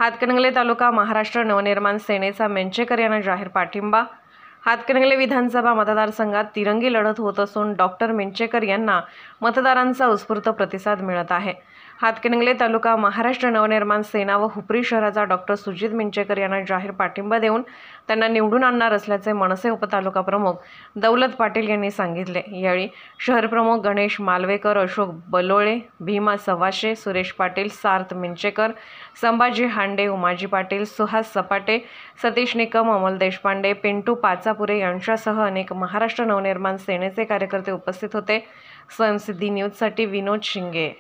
हातकणंगले तालुका महाराष्ट्र नवनिर्माण सेनेचा मेंचेकर यांना जाहीर पाठिंबा। हातकणंगले विधानसभा मतदारसंघात तिरंगी लढत होत असून डॉक्टर मेंचेकर यांना मतदारांचा उत्स्फूर्त प्रतिसाद मिळत आहे। हातकणंगले तालुका महाराष्ट्र नवनिर्माण सेना व हुपरी शहराचा डॉक्टर सुजित मेंचेकर यांना जाहीर पाठिंबा देऊन त्यांना निवडून आणणार असल्याचे मनसे उपतालुका प्रमुख दौलत पाटील यांनी सांगितले। यावेळी शहर प्रमुख गणेश मालवेकर, अशोक बलोळे, भीमा सवाशे, सुरेश पाटील, सार्थ मेंचेकर, संभाजी हांडे, उमाजी पाटील, सुहास सपाटे, सतीश निकम, अमोल देशपांडे, पिंटू पाचापुरे यांच्यासह अनेक महाराष्ट्र नवनिर्माण सेनेचे कार्यकर्ते उपस्थित होते। स्वयंसिद्धी न्यूजसाठी विनोद शिंगे।